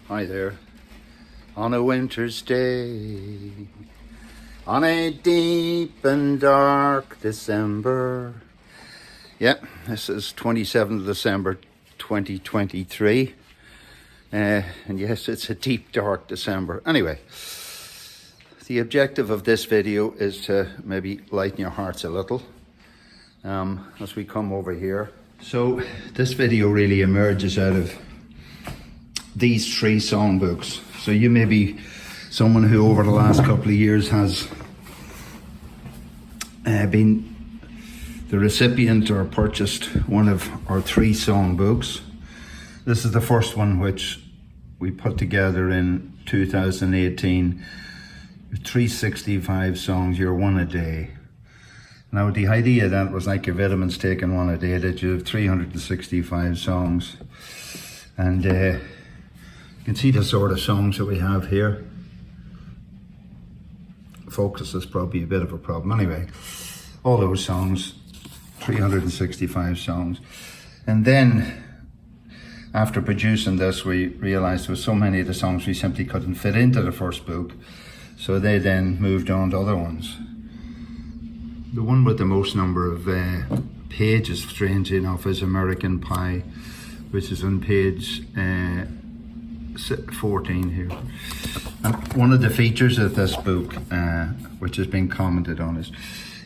Hi there. On a winter's day, on a deep and dark December. Yep, this is 27th December 2023. And yes, it's a deep, dark December. Anyway, the objective of this video is to maybe lighten your hearts a little as we come over here. So this video really emerges out of these three songbooks. So you may be someone who over the last couple of years has been the recipient or purchased one of our three songbooks. This is the first one, which we put together in 2018. 365 songs, you're one a day. Now the idea of that was like your vitamins taking one a day, that you have 365 songs. And you can see the sort of songs that we have here. Focus is probably a bit of a problem. Anyway, all those songs, 365 songs. And then after producing this, we realized there were so many of the songs we simply couldn't fit into the first book. So they then moved on to other ones. The one with the most number of pages, strangely enough, is American Pie, which is on page 14 here. And one of the features of this book, which has been commented on,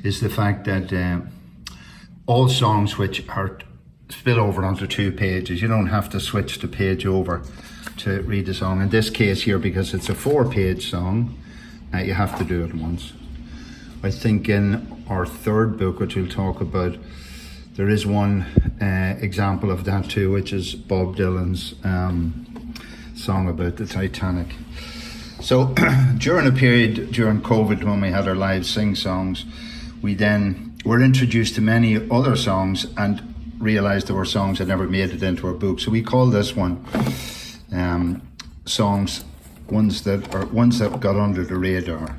is the fact that all songs which are spill over onto 2 pages, you don't have to switch the page over to read the song. In this case here, because it's a 4-page song, you have to do it once. I think in our third book, which we'll talk about, there is one example of that too, which is Bob Dylan's song about the Titanic. So during a period during COVID when we had our live sing songs, we then were introduced to many other songs and realized there were songs that never made it into our book. So we call this one ones that got under the radar.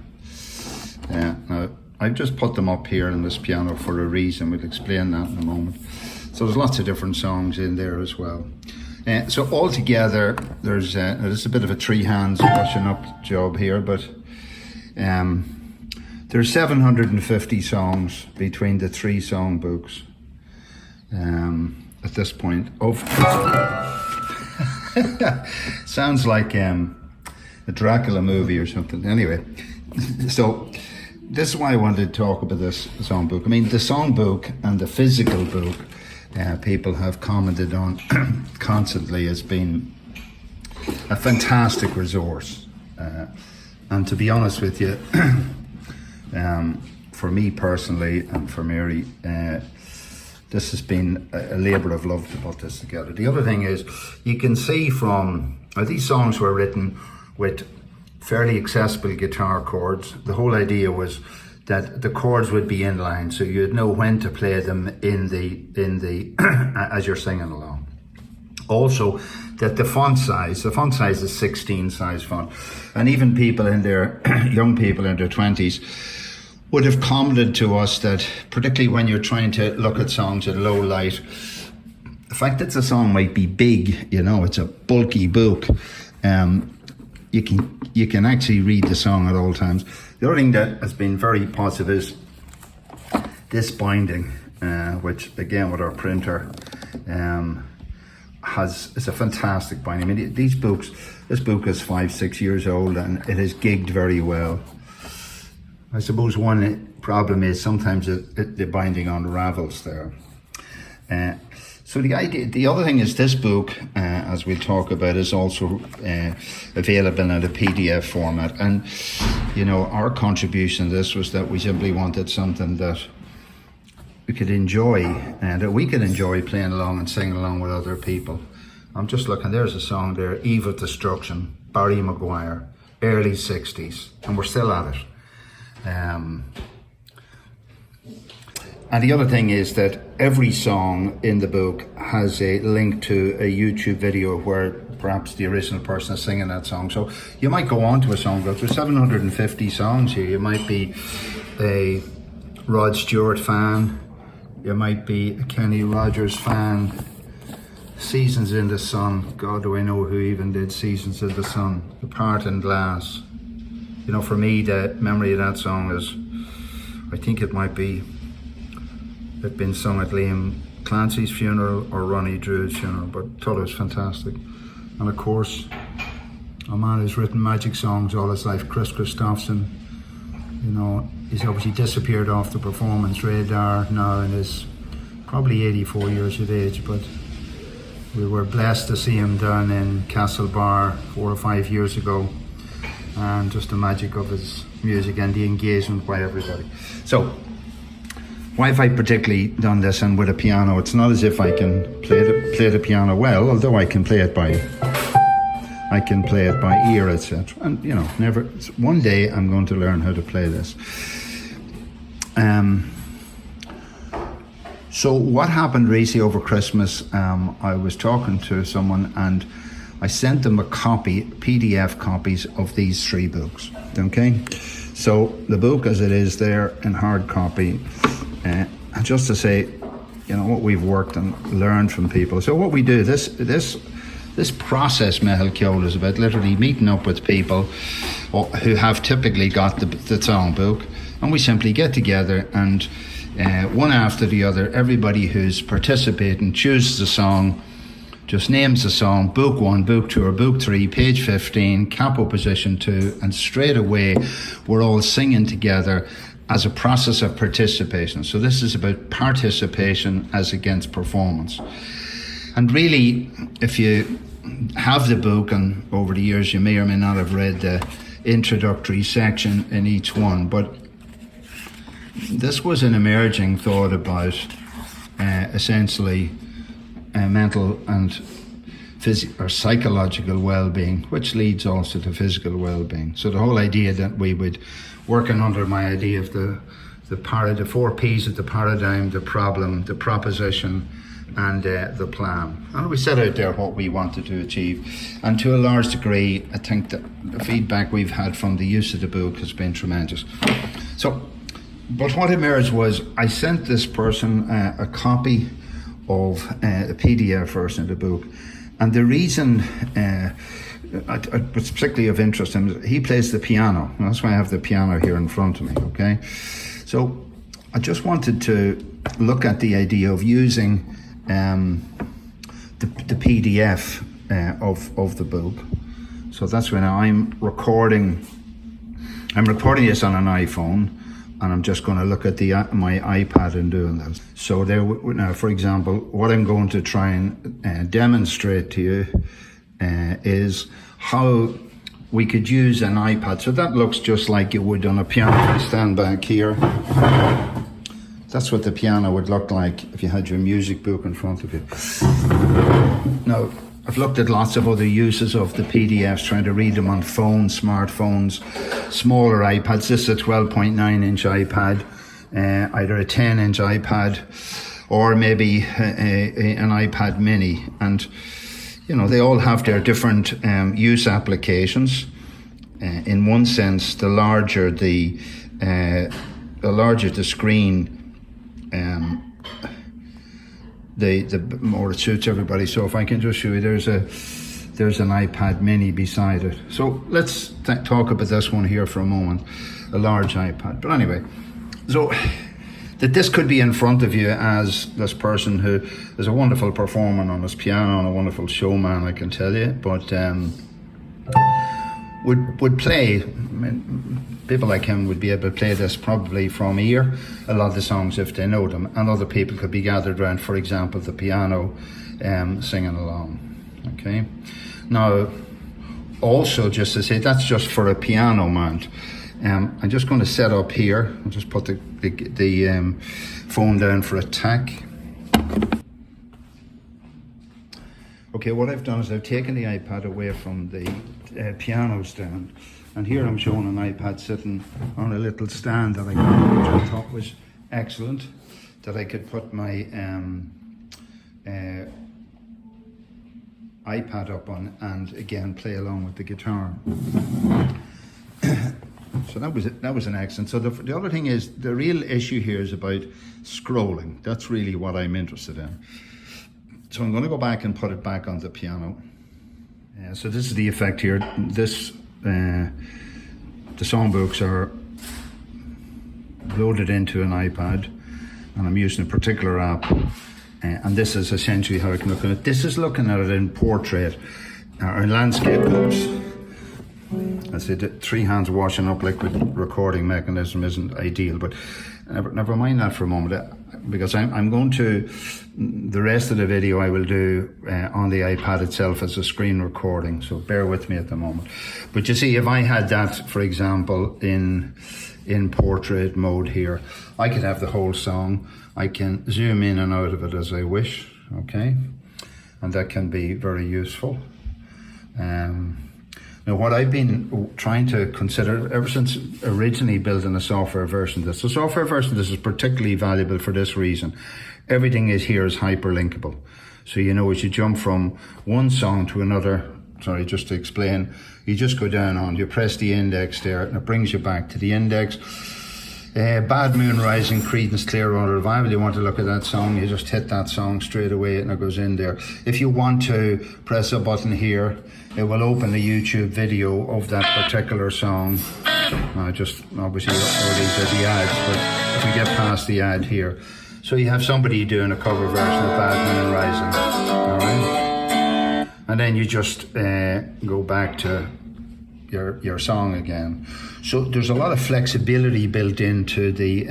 Now I've just put them up here on this piano for a reason. We'll explain that in a moment. So there's lots of different songs in there as well. So altogether, there's a bit of a three hands washing up job here, but there's 750 songs between the three songbooks at this point. Sounds like a Dracula movie or something. Anyway, so this is why I wanted to talk about this songbook. I mean, the songbook and the physical book, people have commented on constantly as being a fantastic resource. And to be honest with you, for me personally and for Mary, this has been a labour of love to put this together. The other thing is, you can see from, these songs were written with fairly accessible guitar chords. The whole idea was that the chords would be in line, so you'd know when to play them in the as you're singing along. Also, that the font size is 16 size font, and even people in their young people in their 20s would have commented to us that, particularly when you're trying to look at songs in low light, the fact that the song might be big, it's a bulky book, you can actually read the song at all times. The other thing that has been very positive is this binding, which again with our printer is a fantastic binding. I mean, this book is 5-6 years old and it has gigged very well. I suppose one problem is sometimes the binding unravels there. So the other thing is this book, as we'll talk about, is also available in a PDF format. And, our contribution to this was that we simply wanted something that we could enjoy, and that we could enjoy playing along and singing along with other people. I'm just looking, there's a song there, Eve of Destruction, Barry Maguire, early 60s, and we're still at it. And the other thing is that every song in the book has a link to a YouTube video where perhaps the original person is singing that song. So you might go on to a songbook. There's 750 songs here. You might be a Rod Stewart fan. You might be a Kenny Rogers fan. Seasons in the Sun. God, do I know who even did Seasons in the Sun? The Part in Glass. You know, for me, the memory of that song is, I think it might be, it'd been sung at Liam Clancy's funeral or Ronnie Drew's funeral, but I thought it was fantastic. And of course, a man who's written magic songs all his life, Chris Christopherson, you know, he's obviously disappeared off the performance radar now and is probably 84 years of age, but we were blessed to see him down in Castlebar 4 or 5 years ago, and just the magic of his music and the engagement by everybody. So, why have I particularly done this and with a piano? It's not as if I can play the piano well, although I can play it by ear, etc. And you know, one day I'm going to learn how to play this. So what happened recently over Christmas, I was talking to someone and I sent them PDF copies of these 3 books, okay? So the book as it is there in hard copy, and just to say, you know, what we've worked and learned from people. So what we do, this process, Mehel Kjol, is about literally meeting up with people who have typically got the songbook, and we simply get together and one after the other, everybody who's participating chooses a song, just names the song, book 1, book 2, or book 3, page 15, capo position 2, and straight away we're all singing together as a process of participation. So this is about participation as against performance. And really, if you have the book, and over the years you may or may not have read the introductory section in each one, but this was an emerging thought about essentially mental and psychological well-being, which leads also to physical well-being. So the whole idea that we would, working under my idea of the 4 P's of the paradigm, the problem, the proposition, and the plan. And we set out there what we wanted to achieve. And to a large degree, I think that the feedback we've had from the use of the book has been tremendous. So, but what emerged was I sent this person a copy of a PDF version of the book. And the reason what's particularly of interest to him, he plays the piano. And that's why I have the piano here in front of me, okay? So I just wanted to look at the idea of using the PDF of the book. So that's when I'm recording this on an iPhone, and I'm just going to look at my iPad and doing this. So there, now, for example, what I'm going to try and demonstrate to you is how we could use an iPad. So that looks just like you would on a piano. If you stand back here, that's what the piano would look like if you had your music book in front of you. Now, I've looked at lots of other uses of the PDFs, trying to read them on phones, smartphones, smaller iPads. This is a 12.9-inch iPad, either a 10-inch iPad or maybe an iPad mini. And, you know, they all have their different use applications. In one sense, the larger the screen, the more it suits everybody. So if I can just show you, there's an iPad mini beside it. So let's talk about this one here for a moment, a large iPad. But anyway, so that this could be in front of you as this person who is a wonderful performer on his piano and a wonderful showman, I can tell you, but would play. I mean, people like him would be able to play this probably from ear, a lot of the songs if they know them, and other people could be gathered around, for example, the piano, singing along. Okay. Now, also just to say, that's just for a piano mount. I'm just going to set up here. I'll just put the phone down for a tack. Okay, what I've done is I've taken the iPad away from the piano stand, and here I'm showing an iPad sitting on a little stand that I got, which I thought was excellent, that I could put my iPad up on and again play along with the guitar. So that was an excellent. So the other thing is, the real issue here is about scrolling. That's really what I'm interested in. So I'm going to go back and put it back on the piano. So this is the effect here. The songbooks are loaded into an iPad, and I'm using a particular app. And this is essentially how I can look at it. This is looking at it in portrait or in landscape. Oops. I said that 3 hands washing up liquid recording mechanism isn't ideal, but never mind that for a moment, because I'm going to, the rest of the video I will do on the iPad itself as a screen recording, so bear with me at the moment. But you see, if I had that, for example, in portrait mode here, I could have the whole song. I can zoom in and out of it as I wish, okay? And that can be very useful. Now, what I've been trying to consider ever since originally building a software version of this, the software version of this is particularly valuable for this reason. Everything is here is hyperlinkable. So, you know, as you jump from one song to another, sorry, just to explain, you just go down on, you press the index there, and it brings you back to the index. Bad Moon Rising, Creedence Clearwater Revival, you want to look at that song, you just hit that song straight away and it goes in there. If you want to press a button here, it will open a YouTube video of that particular song. Just obviously all these are the ads, but if we get past the ad here, so you have somebody doing a cover version of Bad Moon Rising, all right? And then you just go back to your song again. So there's a lot of flexibility built into the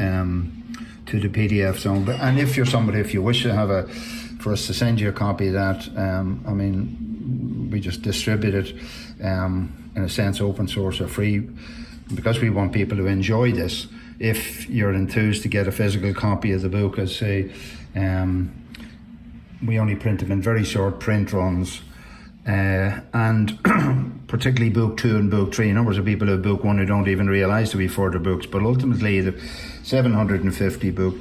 PDF song. And if you're somebody, if you wish to have for us to send you a copy of that, I mean, we just distribute it in a sense, open source or free, because we want people to enjoy this. If you're enthused to get a physical copy of the book, as say, we only print them in very short print runs. And particularly book 2 and book 3, numbers of people who have book 1 who don't even realise to be further books, but ultimately the 750 book.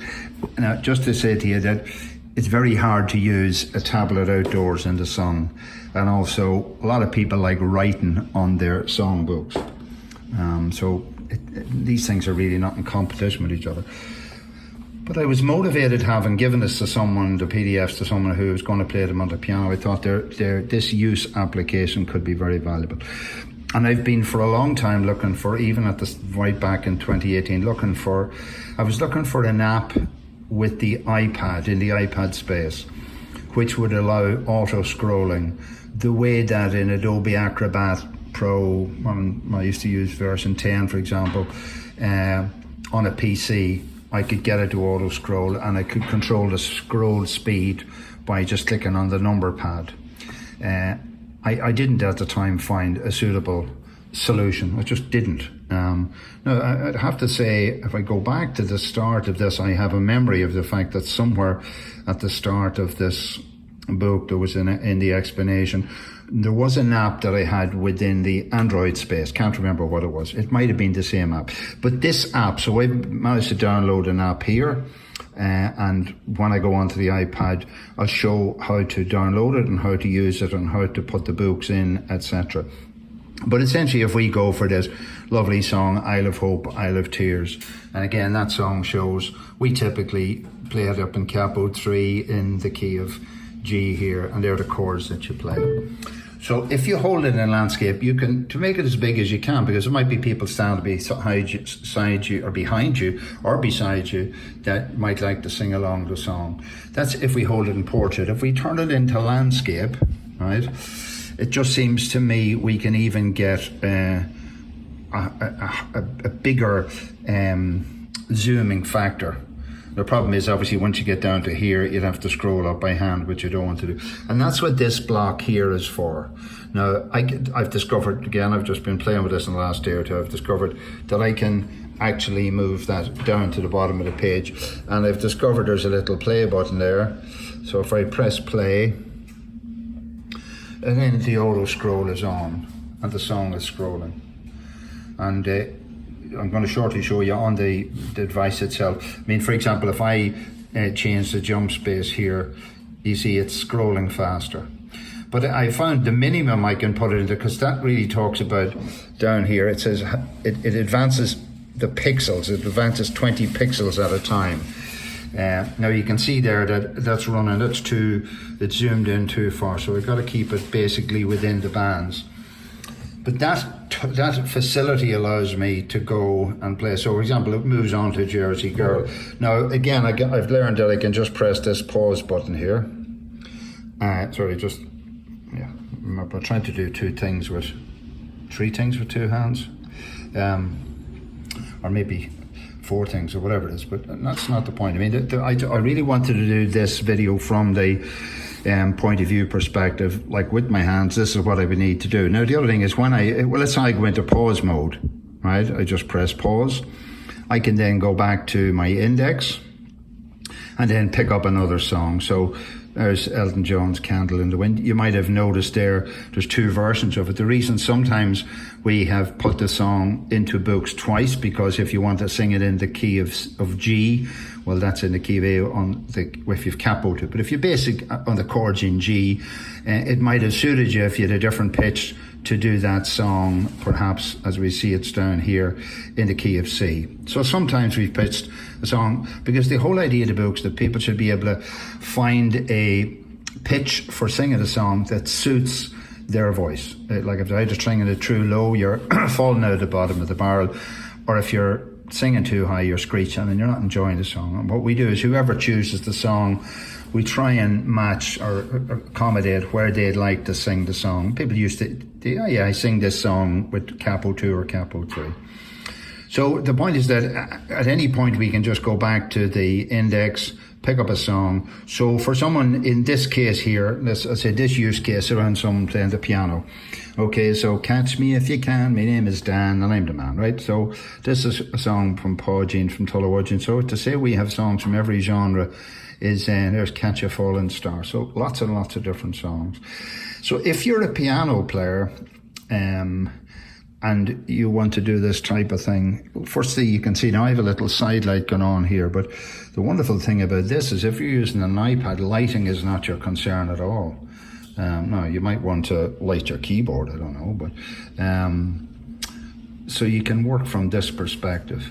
Now, just to say to you that it's very hard to use a tablet outdoors in the sun, and also a lot of people like writing on their songbooks. So these things are really not in competition with each other. But I was motivated, having given this to someone, the PDFs to someone who was going to play them on the piano. I thought this use application could be very valuable. And I've been for a long time looking for, even at this right back in 2018, I was looking for an app with the iPad, in the iPad space, which would allow auto-scrolling the way that in Adobe Acrobat Pro, I used to use version 10, for example, on a PC, I could get it to auto scroll, and I could control the scroll speed by just clicking on the number pad. I didn't at the time find a suitable solution. I just didn't. Now, I'd have to say, if I go back to the start of this, I have a memory of the fact that somewhere at the start of this book, there was in the explanation, there was an app that I had within the Android space. Can't remember what it was. It might have been the same app. But this app, so I managed to download an app here. And when I go onto the iPad, I'll show how to download it and how to use it and how to put the books in, etc. But essentially, if we go for this lovely song, Isle of Hope, Isle of Tears, and again, that song shows, we typically play it up in capo 3 in the key of G here, and they're the chords that you play. So if you hold it in landscape, you can, to make it as big as you can, because there might be people standing beside you or behind you or beside you that might like to sing along the song. That's if we hold it in portrait. If we turn it into landscape, right, it just seems to me we can even get a bigger zooming factor. The problem is, obviously, once you get down to here, you'd have to scroll up by hand, which you don't want to do. And that's what this block here is for. Now, I've discovered, again, I've just been playing with this in the last day or two, I've discovered that I can actually move that down to the bottom of the page. And I've discovered there's a little play button there. So if I press play, and then the auto scroll is on, and the song is scrolling. And I'm going to shortly show you on the device itself. I mean, for example, if I change the jump space here, you see it's scrolling faster. But I found the minimum I can put it into, because that really talks about down here, it says it advances the pixels, it advances 20 pixels at a time. Now you can see there that that's running, it's zoomed in too far, so we've got to keep it basically within the bands. But that facility allows me to go and play. So, for example, it moves on to Jersey Girl. Now, again, I've learned that I can just press this pause button here. Remember, I'm trying to do three things with two hands. Or maybe 4 things or whatever it is, but that's not the point. I mean, I really wanted to do this video from the point of view perspective, like with my hands. This is what I would need to do. Now the other thing is, let's say I go into pause mode, right? I just press pause. I can then go back to my index and then pick up another song. So there's Elton John's Candle in the Wind. You might have noticed there's 2 versions of it. The reason sometimes we have put the song into books twice, because if you want to sing it in the key of G, well, that's in the key of A if you've capo to it. But if you're basic on the chords in G, it might have suited you if you had a different pitch to do that song, perhaps as we see it's down here in the key of C. So sometimes we've pitched a song, because the whole idea of the books that people should be able to find a pitch for singing a song that suits their voice. Like if they're either singing it true low, you're falling out the bottom of the barrel, or if you're singing too high, you're screeching and you're not enjoying the song. And what we do is, whoever chooses the song, we try and match or accommodate where they'd like to sing the song. People used to, I sing this song with capo 2 or capo 3. So the point is that at any point we can just go back to the index, pick up a song. So for someone in this case here, let's say this use case around someone playing the piano. Okay, so Catch Me If You Can, my name is Dan and I'm the man, right? So this is a song from Paul Jean from Tullawudgeon. So to say we have songs from every genre is, there's Catch a Falling Star. So lots and lots of different songs. So if you're a piano player, and you want to do this type of thing, firstly, you can see now I have a little side light going on here, but the wonderful thing about this is if you're using an iPad, lighting is not your concern at all. Now, you might want to light your keyboard, I don't know, but so you can work from this perspective.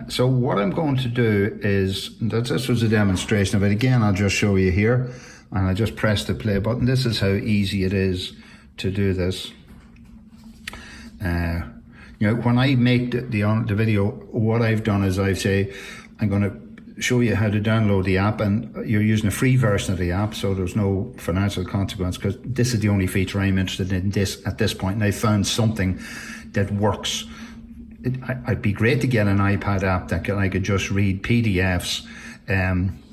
So what I'm going to do is, this was a demonstration of it. Again, I'll just show you here, and I just press the play button. This is how easy it is to do this. When I make the video, what I've done is I say, I'm going to show you how to download the app, and you're using a free version of the app, so there's no financial consequence, because this is the only feature I'm interested in at this point, and I found something that works. It'd be great to get an iPad app that I could just read PDFs,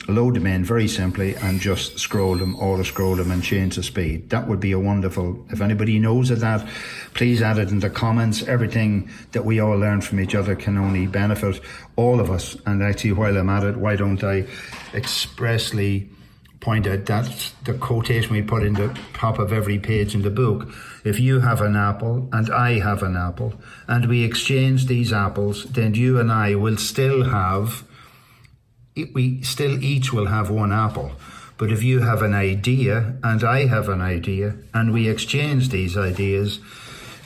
load them in very simply, and just auto-scroll them and change the speed. That would be a wonderful, if anybody knows of that, please add it in the comments. Everything that we all learn from each other can only benefit all of us. And actually, while I'm at it, why don't I expressly point out that the quotation we put in the top of every page in the book: if you have an apple and I have an apple, and we exchange these apples, then you and I will still have, we still each will have one apple. But if you have an idea and I have an idea, and we exchange these ideas,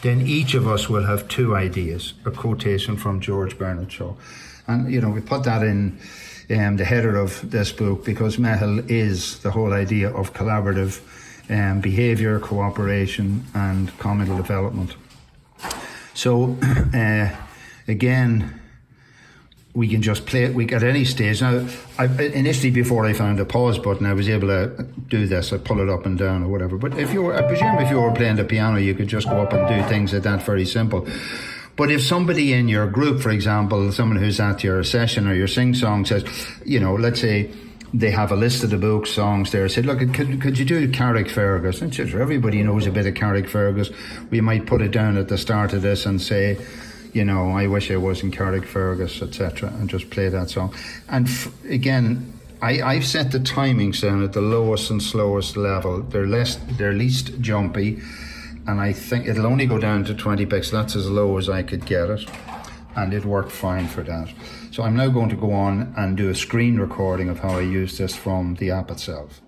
then each of us will have 2 ideas. A quotation from George Bernard Shaw. And, we put that in the header of this book, because MEHL is the whole idea of collaborative behaviour, cooperation and communal development. So, again, we can just play it at any stage. Now, initially, before I found a pause button, I was able to do this. I pull it up and down or whatever. But I presume if you were playing the piano, you could just go up and do things like that, very simple. But if somebody in your group, for example, someone who's at your session or your sing-song says, let's say they have a list of the book songs there, said, look, could you do Carrickfergus? And sure, everybody knows a bit of Carrickfergus. We might put it down at the start of this and say, I wish I was in Carrickfergus, etc., and just play that song. And again, I've set the timings down at the lowest and slowest level. They're least jumpy, and I think it'll only go down to 20 pixels. That's as low as I could get it, and it worked fine for that. So I'm now going to go on and do a screen recording of how I use this from the app itself.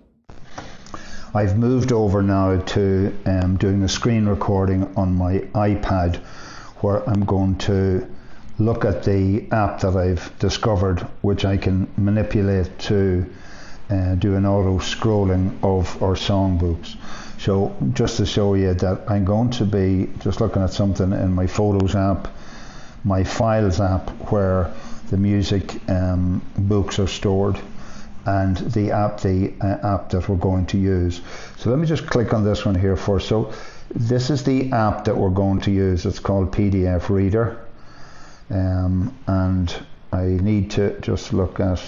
I've moved over now to doing a screen recording on my iPad, where I'm going to look at the app that I've discovered, which I can manipulate to do an auto scrolling of our songbooks. So just to show you that I'm going to be just looking at something in my Photos app, my Files app, where the music books are stored, and the app that we're going to use. So let me just click on this one here first. So this is the app that we're going to use. It's called PDF Reader, and I need to just look at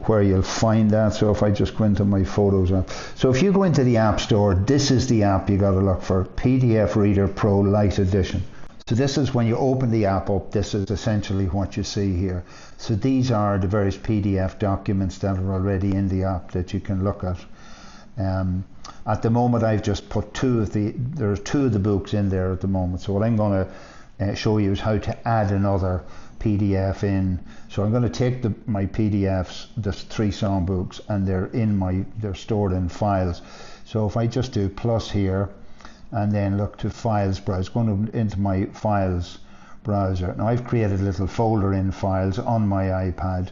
where you'll find that. So if I just go into my Photos app, so if you go into the App Store, this is the app you got to look for, PDF Reader Pro Lite Edition. So this is when you open the app up, this is essentially what you see here. So these are the various PDF documents that are already in the app that you can look at. At the moment I've just put there's two of the books in there at the moment. So what I'm going to show you is how to add another PDF in. So I'm going to take my PDFs, there's 3 songbooks, and they're stored in files. So if I just do plus here and then look to Files browser, going into my Files browser. Now I've created a little folder in Files on my iPad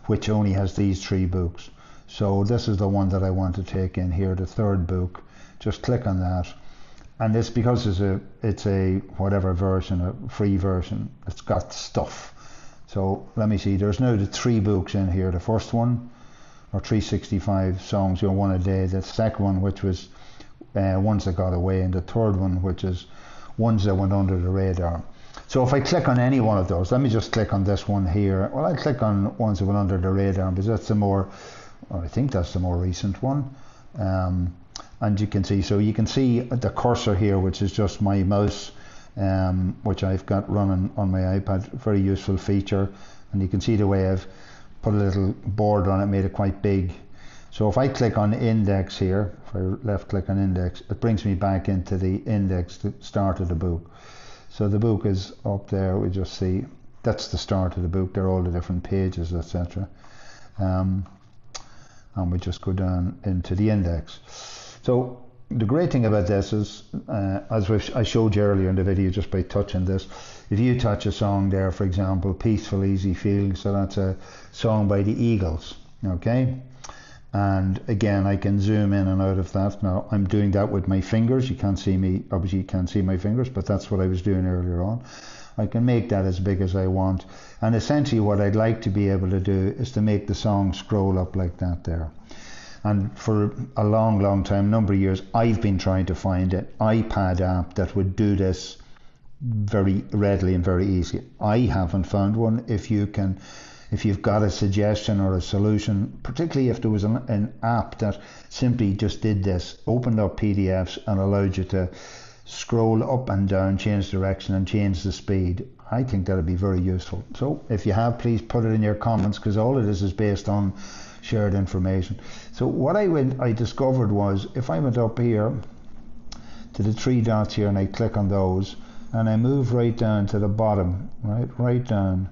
which only has these 3 books. So this is the one that I want to take in here, the 3rd book. Just click on that. And this, because it's a whatever version, a free version, it's got stuff. So let me see, there's now the 3 books in here. The first one, or 365 songs, one a day. The second one, which was ones that got away, and the 3rd one, which is ones that went under the radar. So if I click on any one of those, let me just click on this one here. Well, I click on ones that went under the radar because that's I think that's the more recent one. And you can see the cursor here, which is just my mouse, which I've got running on my iPad. Very useful feature. And you can see the way I've put a little border on it, made it quite big. So if I click on index here, if I left click on index, it brings me back into the index, the start of the book. So the book is up there, we just see, that's the start of the book, they're all the different pages, etc. And we just go down into the index. So the great thing about this is, as I showed you earlier in the video, just by touching this, if you touch a song there, for example, Peaceful Easy Feeling, so that's a song by the Eagles, okay? And again, I can zoom in and out of that. Now I'm doing that with my fingers. You can't see me, obviously you can't see my fingers, but that's what I was doing earlier on. I can make that as big as I want. And essentially what I'd like to be able to do is to make the song scroll up like that there. And for a long time, number of years, I've been trying to find an iPad app that would do this very readily and very easily. I haven't found one. If you've got a suggestion or a solution, particularly if there was an app that simply just did this, opened up PDFs and allowed you to scroll up and down, change direction and change the speed, I think that would be very useful. So if you have, please put it in your comments, because all of this is based on shared information. So what I discovered was, if I went up here to the 3 dots here and I click on those and I move right down to the bottom, right down,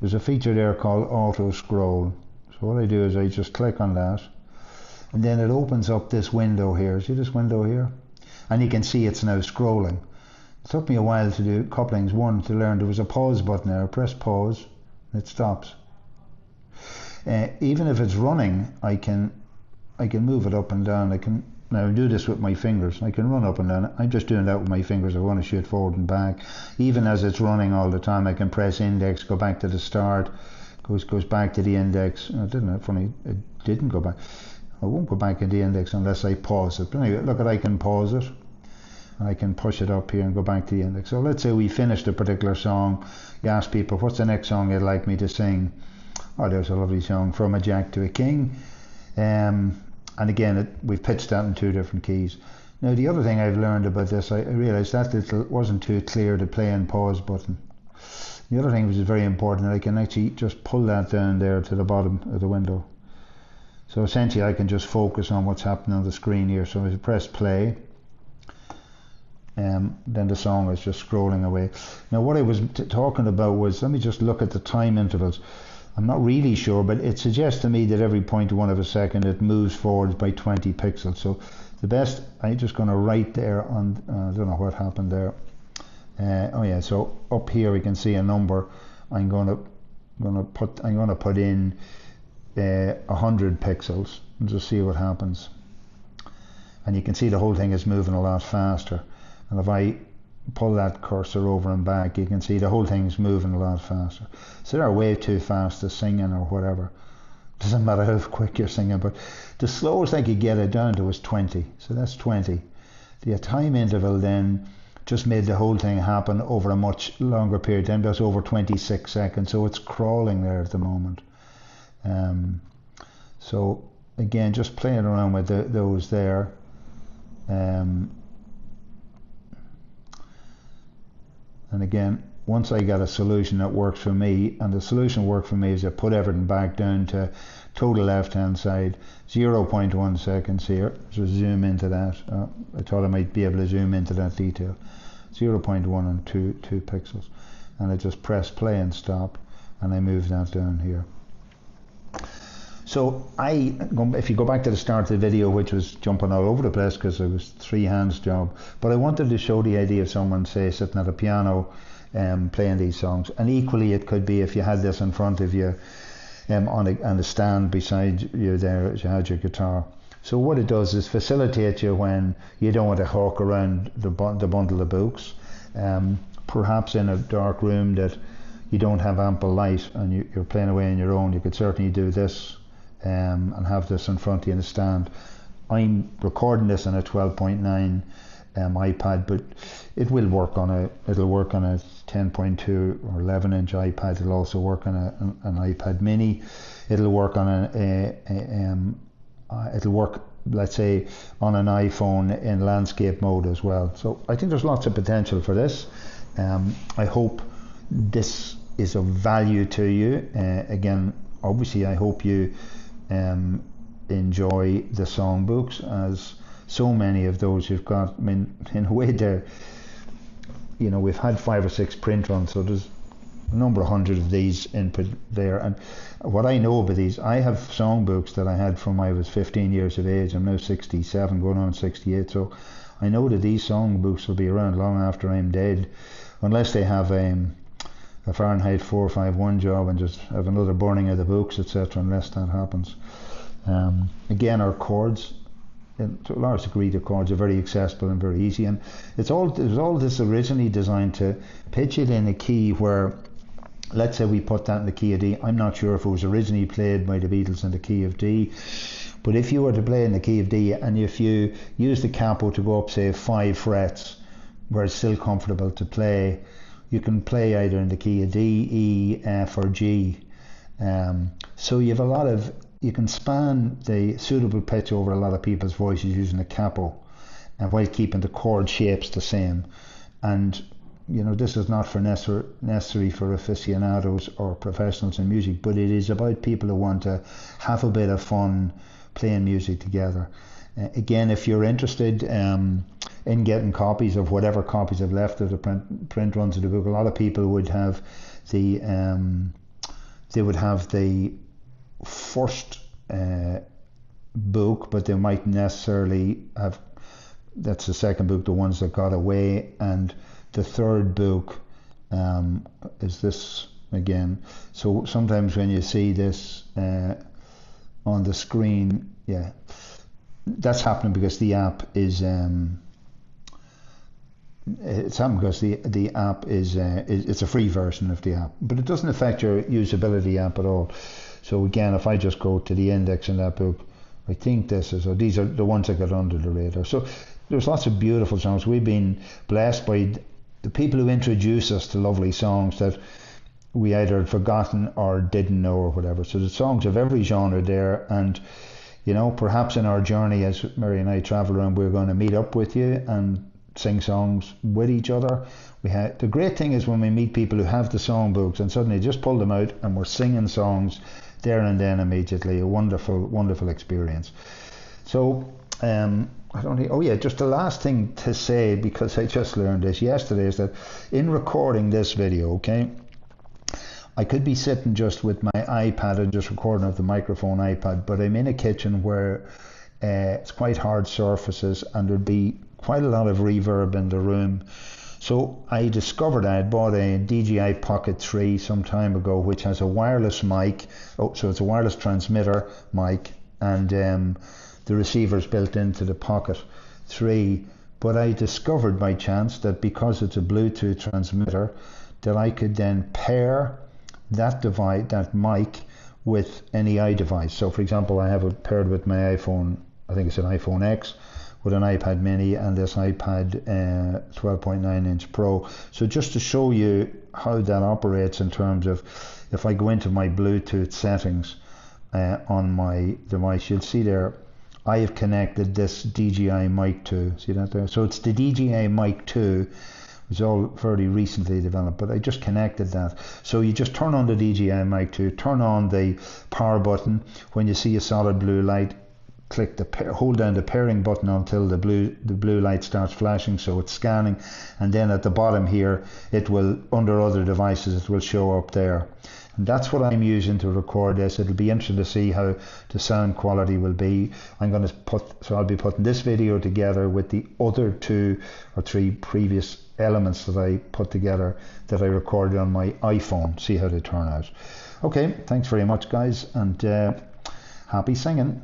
there's a feature there called auto scroll. So what I do is I just click on that, and then it opens up this window here. See this window here? And you can see it's now scrolling. It took me a while to do a couple things. One, to learn there was a pause button there. I press pause, it stops. Even if it's running, I can move it up and down. I can now do this with my fingers. I can run up and down. I'm just doing that with my fingers. I want to shoot forward and back. Even as it's running all the time, I can press index, go back to the start, goes back to the index. It didn't go back. I won't go back in the index unless I pause it. But anyway, look at, I can pause it. And I can push it up here and go back to the index. So let's say we finished a particular song. You ask people, what's the next song you'd like me to sing? Oh, there's a lovely song, From a Jack to a King. And again, we've pitched that in 2 different keys. Now, the other thing I've learned about this, I realised that it wasn't too clear, the play and pause button. The other thing which is very important, I can actually just pull that down there to the bottom of the window. So essentially I can just focus on what's happening on the screen here. So if I press play, then the song is just scrolling away. Now what I was talking about was, let me just look at the time intervals. I'm not really sure, but it suggests to me that every 0.1 of a second it moves forward by 20 pixels. So the best, I'm just going to write there on, I don't know what happened there. Oh yeah, so up here we can see a number. I'm gonna put in 100 pixels and just see what happens. And you can see the whole thing is moving a lot faster. And if I pull that cursor over and back, you can see the whole thing's moving a lot faster. So they're way too fast to singing or whatever. Doesn't matter how quick you're singing, but the slowest I could get it down to was 20. So that's 20. The time interval then just made the whole thing happen over a much longer period. Then that's over 26 seconds. So it's crawling there at the moment. So again, just playing around with those there. And again, once I got a solution that works for me, and the solution worked for me is I put everything back down to total left hand side, 0.1 seconds here. So zoom into that. I thought I might be able to zoom into that detail. 0.1 and 2 pixels. And I just press play and stop, and I move that down here. So if you go back to the start of the video, which was jumping all over the place because it was three hands job, but I wanted to show the idea of someone, say, sitting at a piano playing these songs. And equally it could be if you had this in front of you on a stand beside you there as you had your guitar. So what it does is facilitate you when you don't want to hawk around the bundle of books, perhaps in a dark room that you don't have ample light and you're playing away on your own. You could certainly do this and have this in front of you in a stand. I'm recording this on a 12.9 iPad, but it will work on a 10.2 or 11-inch iPad. It'll also work on an iPad Mini. It'll work on it'll work, let's say, on an iPhone in landscape mode as well. So I think there's lots of potential for this. I hope this is of value to you. Again, obviously, I hope you enjoy the songbooks, as so many of those you've got. I mean, in a way, we've had 5 or 6 print runs, so there's a number of hundred of these input there. And what I know about these, I have songbooks that I had from I was 15 years of age. I'm now 67, going on 68. So I know that these songbooks will be around long after I'm dead, unless they have a Fahrenheit 451 job and just have another burning of the books, etc., unless that happens. Again, our chords, to a large degree, the chords are very accessible and very easy, and it was all this originally designed to pitch it in a key where, let's say we put that in the key of D. I'm not sure if it was originally played by the Beatles in the key of D, but if you were to play in the key of D, and if you use the capo to go up, say, 5 frets, where it's still comfortable to play, you can play either in the key of D, E, F, or G. So you can span the suitable pitch over a lot of people's voices using a capo, and while keeping the chord shapes the same. And this is not necessary for aficionados or professionals in music, but it is about people who want to have a bit of fun playing music together. Again, if you're interested in getting copies of whatever copies I've left of the print runs of the book, a lot of people would have the first book, but they might necessarily have, that's the second book, the ones that got away, and the third book is this again. So sometimes when you see this on the screen, yeah, that's happening because the app is it's happening because the app is it's a free version of the app, but it doesn't affect your usability app at all. So again, if I just go to the index in that book, I think these are the ones that got under the radar. So there's lots of beautiful songs. We've been blessed by the people who introduce us to lovely songs that we either had forgotten or didn't know or whatever. So the songs of every genre there, and perhaps in our journey as Mary and I travel around, we're going to meet up with you and sing songs with each other. The great thing is when we meet people who have the songbooks and suddenly just pull them out and we're singing songs there and then immediately. A wonderful, wonderful experience. So just the last thing to say, because I just learned this yesterday, is that in recording this video, okay, I could be sitting just with my iPad and just recording off the microphone iPad, but I'm in a kitchen where it's quite hard surfaces and there'd be quite a lot of reverb in the room. So I discovered I had bought a DJI Pocket 3 some time ago, which has a wireless mic. So it's a wireless transmitter mic, and the receiver's built into the Pocket 3. But I discovered by chance that because it's a Bluetooth transmitter, that I could then pair that device, that mic, with any iDevice. So for example, I have it paired with my iPhone, I think it's an iPhone X, with an iPad mini and this iPad 12.9 inch Pro. So just to show you how that operates in terms of, if I go into my Bluetooth settings on my device, you'll see there I have connected this DJI Mic 2, see that there? So it's the DJI Mic 2, which is all fairly recently developed, but I just connected that. So you just turn on the DJI Mic 2, turn on the power button. When you see a solid blue light, click hold down the pairing button until the blue light starts flashing, so it's scanning, and then at the bottom here, it will, under other devices, it will show up there. And that's what I'm using to record this. It'll be interesting to see how the sound quality will be. So I'll be putting this video together with the other 2 or 3 previous elements that I put together that I recorded on my iPhone. See how they turn out. Okay, thanks very much guys, and happy singing.